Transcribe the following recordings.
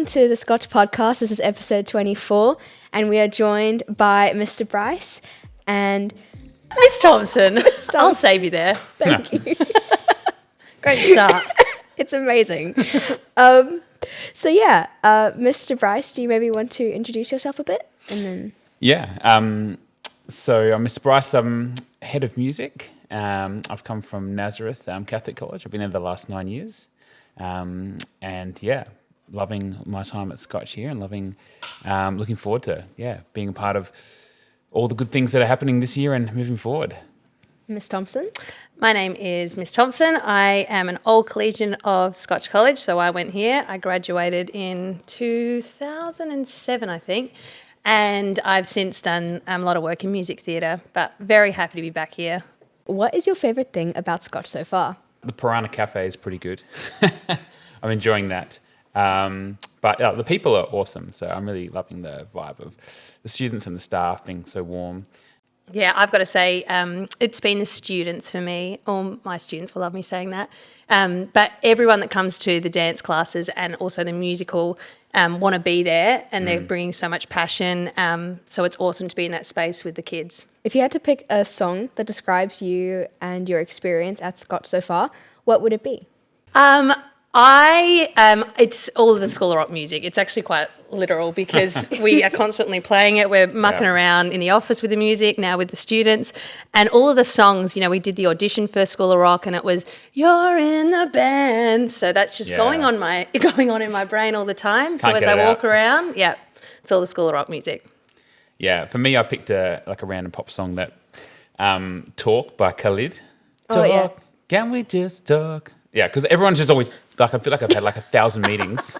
to the Scotch Podcast. This is episode 24, and we are joined by Mr. Bryce and Miss Thompson. I'll save you there. thank you. Great start. It's amazing. Mr. Bryce, do you maybe want to introduce yourself a bit? And then So I'm Mr. Bryce. I'm head of music. I've come from Nazareth Catholic College. I've been there the last 9 years. Loving my time at Scotch here and looking forward to, being a part of all the good things that are happening this year and moving forward. Miss Thompson. My name is Miss Thompson. I am an old collegian of Scotch College, so I went here. I graduated in 2007, I think, and I've since done a lot of work in music theatre, but very happy to be back here. What is your favourite thing about Scotch so far? The Piranha Cafe is pretty good. I'm enjoying that. But the people are awesome, so I'm really loving the vibe of the students and the staff being so warm. Yeah, I've got to say, it's been the students for me. All my students will love me saying that. But everyone that comes to the dance classes and also the musical want to be there, and they're bringing so much passion. So it's awesome to be in that space with the kids. If you had to pick a song that describes you and your experience at Scotch so far, what would it be? It's all of the School of Rock music. It's actually quite literal because we are constantly playing it. We're mucking around in the office with the music, now with the students. And all of the songs, we did the audition for School of Rock and it was, "You're in the band." So that's just going on in my brain all the time. So Can't as get I it walk out. around, it's all the School of Rock music. Yeah, for me, I picked a random pop song that "Talk" by Khalid. Oh, yeah. Can we just talk? Yeah, because everyone's just always I feel like I've had 1,000 meetings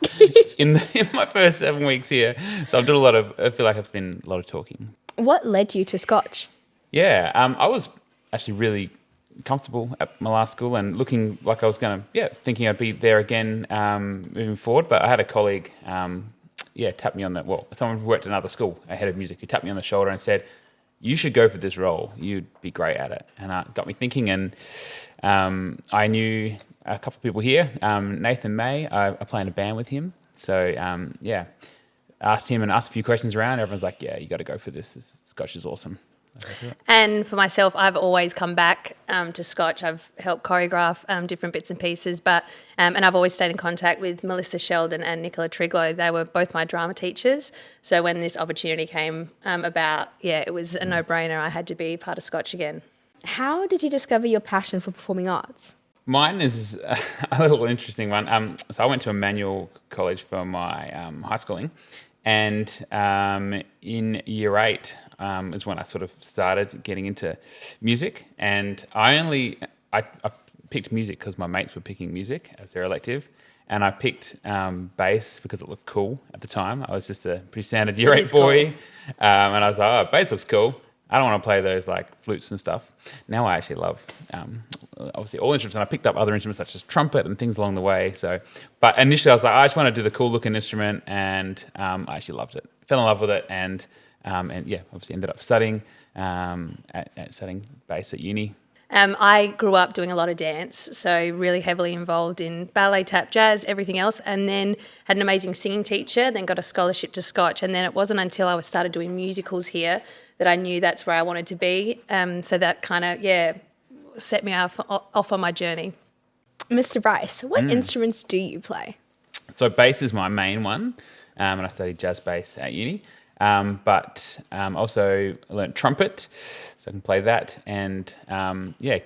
in my first 7 weeks here. So I've done I feel like I've been a lot of talking. What led you to Scotch? Yeah, I was actually really comfortable at my last school and looking like I was thinking I'd be there again moving forward. But I had a colleague, tap me on someone who worked at another school, a head of music, who tapped me on the shoulder and said, "You should go for this role. You'd be great at it." And it got me thinking, and I knew a couple of people here. Nathan May, I play in a band with him. So, asked him and asked a few questions around. Everyone's like, "Yeah, you got to go for this. Scotch is awesome." And for myself, I've always come back to Scotch. I've helped choreograph different bits and pieces, and I've always stayed in contact with Melissa Sheldon and Nicola Triglow. They were both my drama teachers. So when this opportunity came about, it was a no-brainer. I had to be part of Scotch again. How did you discover your passion for performing arts? Mine is a little interesting one. So I went to Emmanuel College for my high schooling, and in year 8 is when I sort of started getting into music. And I picked music because my mates were picking music as their elective, and I picked bass because it looked cool at the time. I was just a pretty standard year 8 boy, and I was like, "Oh, bass looks cool. I don't want to play those flutes and stuff." Now I actually love obviously all instruments, and I picked up other instruments such as trumpet and things along the way. But initially I was like, I just want to do the cool looking instrument, and I actually loved it. Fell in love with it, and obviously ended up studying studying bass at uni. I grew up doing a lot of dance, so really heavily involved in ballet, tap, jazz, everything else, and then had an amazing singing teacher, then got a scholarship to Scotch, and then it wasn't until I started doing musicals here that I knew that's where I wanted to be. So that kind of, set me off on my journey. Mr. Bryce, what instruments do you play? So bass is my main one, and I studied jazz bass at uni. But also learnt trumpet, so I can play that, and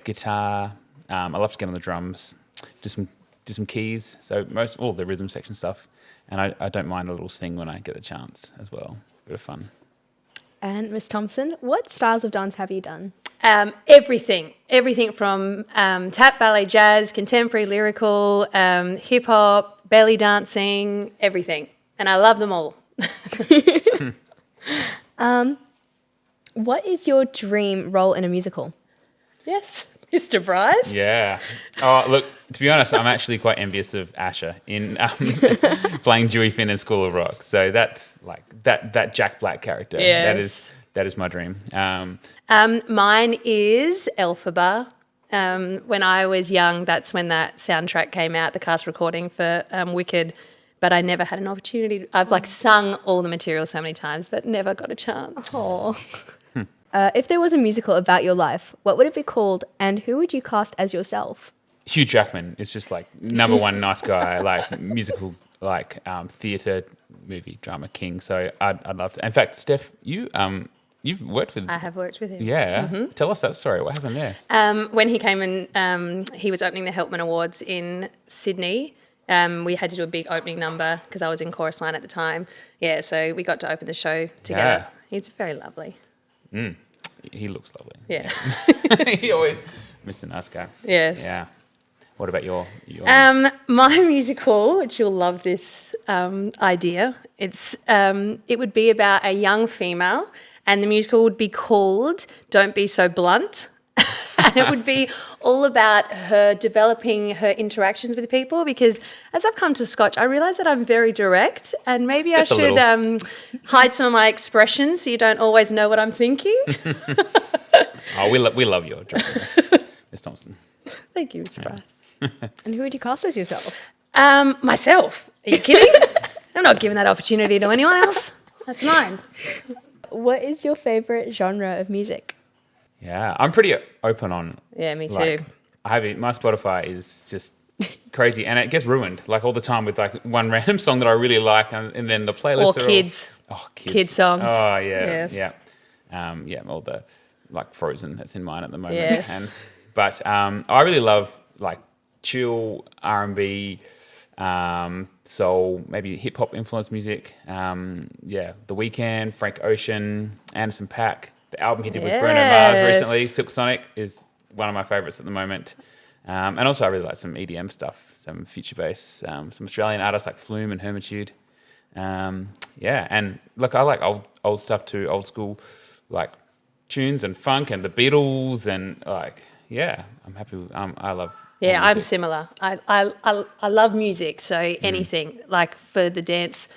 guitar. I love to get on the drums, do some keys. So all the rhythm section stuff, and I don't mind a little sing when I get the chance as well. Bit of fun. And Miss Thompson, what styles of dance have you done? Everything from tap, ballet, jazz, contemporary, lyrical, hip hop, belly dancing, everything, and I love them all. What is your dream role in a musical? Yes, Mr. Bryce. Yeah. Oh, look, to be honest, I'm actually quite envious of Asher in playing Dewey Finn in School of Rock. So that's that Jack Black character. Yes. That is my dream. Mine is Elphaba. When I was young, that's when that soundtrack came out, the cast recording for Wicked. but I never had an opportunity. I've like sung all the material so many times, but never got a chance. Oh. If there was a musical about your life, what would it be called, and who would you cast as yourself? Hugh Jackman is just like number one nice guy, like musical, like theatre, movie, drama king. So I'd love to. In fact, Steph, you've worked with. I have worked with him. Yeah. Tell us that story. What happened there? When he came and he was opening the Helpman Awards in Sydney. We had to do a big opening number because I was in chorus line at the time. Yeah, so we got to open the show together. Yeah. He's very lovely. He looks lovely. Yeah. He always, Mr. Nice Guy. Yes. Yeah. What about your My musical, which you'll love this idea, it would be about a young female, and the musical would be called Don't Be So Blunt. And it would be all about her developing her interactions with people, because as I've come to Scotch, I realise that I'm very direct, and maybe Just a I should little. hide some of my expressions so you don't always know what I'm thinking. Oh, we love your directness, Miss Thompson. Thank you, Mr. Bryce. And who would you cast as yourself? Myself. Are you kidding? I'm not giving that opportunity to anyone else. That's mine. What is your favourite genre of music? Yeah, I'm pretty open on. Yeah, me too. Like, my Spotify is just crazy, and it gets ruined like all the time with like one random song that I really like, and then the playlist Or kids. Kids songs. Oh yeah, Yes. yeah, all the like Frozen that's in mine at the moment. Yes. But I really love like chill R&B, soul, maybe hip hop influenced music. The Weeknd, Frank Ocean, Anderson .Paak. The album he did with Bruno Mars recently, Silk Sonic, is one of my favourites at the moment. And also I really like some EDM stuff, some future bass, some Australian artists like Flume and Hermitude. And look, I like old stuff too, old school like tunes and funk and the Beatles and like, I'm happy with, I love Yeah, I'm music. similar. I love music, so anything. Like for the dance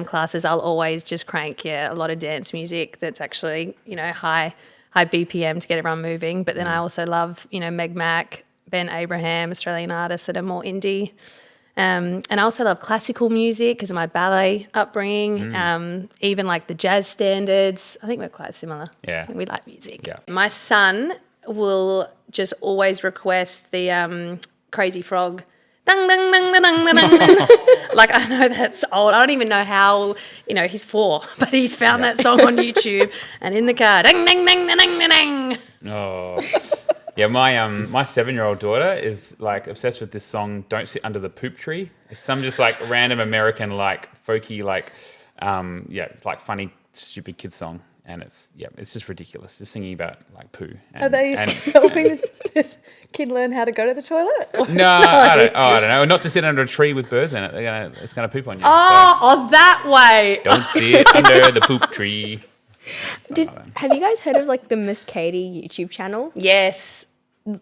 classes, I'll always just crank a lot of dance music that's actually high BPM to get everyone moving. But then I also love Meg Mac, Ben Abraham, Australian artists that are more indie. And I also love classical music because of my ballet upbringing. Even like the jazz standards. I think we're quite similar. Yeah. I think we like music. Yeah. My son will just always request the Crazy Frog. Dang, dang, dang, dang, dang, dang, dang. Like, I know that's old. I don't even know how, he's 4, but he's found that song on YouTube and in the car. Dang, dang, dang, dang, dang, dang. Oh, yeah. My 7-year-old daughter is like obsessed with this song. Don't Sit Under the Poop Tree. It's some just like random American like folky like like funny stupid kid song, and it's just ridiculous. Just thinking about like poo. And, Are they helping this kid learn how to go to the toilet? No, I don't know. Not to sit under a tree with birds in it. It's gonna poop on you. Oh, that way. So don't sit under the poop tree. Have you guys heard of like the Miss Katie YouTube channel? Yes.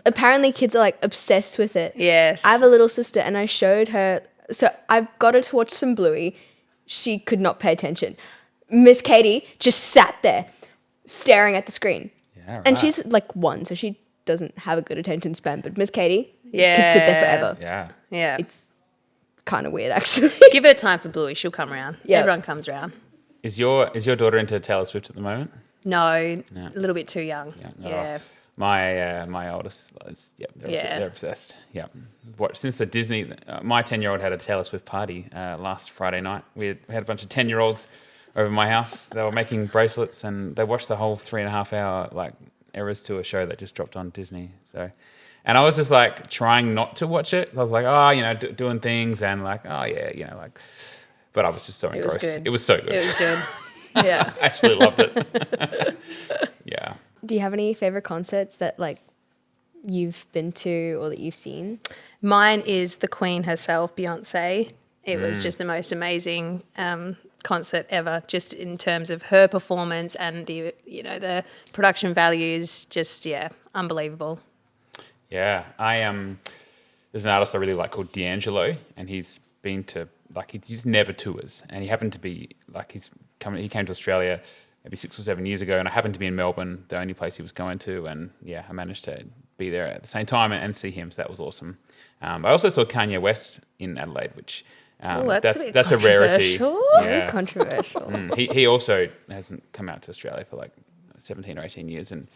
Apparently kids are like obsessed with it. Yes. I have a little sister and I showed her, so I got her to watch some Bluey. She could not pay attention. Miss Katie just sat there staring at the screen. Yeah, right. And she's like 1, so she doesn't have a good attention span, but Miss Katie could Yeah. sit there forever. Yeah. Yeah. It's kind of weird actually. Give her time for Bluey. She'll come around. Yeah. Everyone comes around. Is your daughter into Taylor Swift at the moment? No, a little bit too young. Yeah. My oldest, they're obsessed. Yeah, since the Disney. My 10-year-old had a Taylor Swift party last Friday night. We had a bunch of 10-year-olds over my house. They were making bracelets, and they watched the whole 3.5-hour like Eras Tour show that just dropped on Disney. So, and I was just like trying not to watch it. I was like, doing things and like, but I was just so engrossed. Good. It was so good. It was good. Yeah. I actually loved it. Yeah. Do you have any favorite concerts that like you've been to or that you've seen? Mine is the Queen herself, Beyonce. It was just the most amazing concert ever, just in terms of her performance and the production values. Just unbelievable. Yeah, there's an artist I really like called D'Angelo, and he's been to he's never tours, and he happened to be he came to Australia maybe 6 or 7 years ago, and I happened to be in Melbourne, the only place he was going to, and I managed to be there at the same time and see him, so that was awesome. I also saw Kanye West in Adelaide, which Oh, that's a bit that's a rarity. controversial. Yeah. Controversial. He also hasn't come out to Australia for like 17 or 18 years, and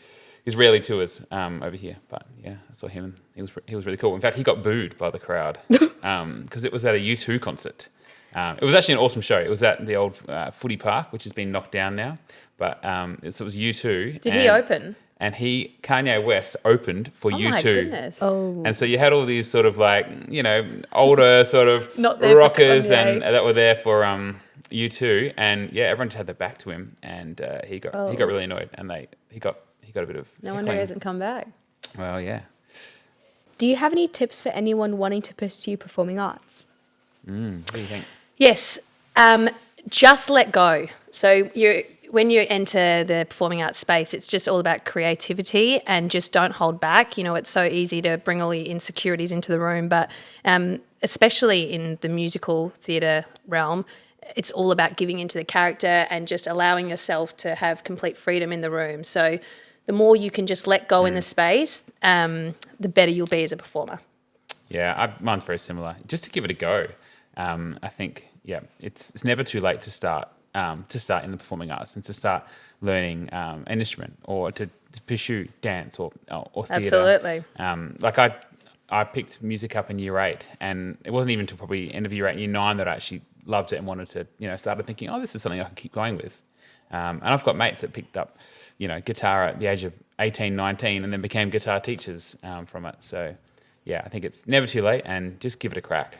he's rarely tours over here. But yeah, I saw him, and he was really cool. In fact, he got booed by the crowd because it was at a U2 concert. It was actually an awesome show. It was at the old footy park, which has been knocked down now. But it was U2. Did he open? And Kanye West opened for Oh U2. my goodness. Oh, And so you had all these sort of like, older sort of Not there for rockers Kanye. and that were there for U2. And yeah, everyone just had their back to him, and he got really annoyed, and he got a bit of No wonder he hasn't come back. Well, yeah. do you have any tips for anyone wanting to pursue performing arts? What do you think? Yes, just let go. So when you enter the performing arts space, it's just all about creativity and just don't hold back. It's so easy to bring all your insecurities into the room, but especially in the musical theatre realm, it's all about giving into the character and just allowing yourself to have complete freedom in the room. So the more you can just let go in the space, the better you'll be as a performer. Yeah, mine's very similar. Just to give it a go. I think, it's never too late to start in the performing arts and to start learning an instrument or to pursue dance or theatre. Absolutely. Like I picked music up in year 8, and it wasn't even until probably end of year 8, year 9 that I actually loved it and wanted to, started thinking, oh, this is something I can keep going with. And I've got mates that picked up, guitar at the age of 18, 19 and then became guitar teachers from it. So, yeah, I think it's never too late, and just give it a crack.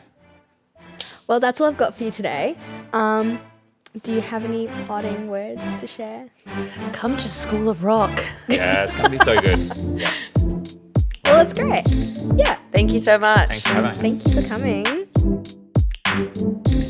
Well, that's all I've got for you today. Do you have any parting words to share? Come to School of Rock. Yeah, it's going to be so good. Well, it's great. Yeah. Thank you so much. Thanks for having us. Thank you for coming.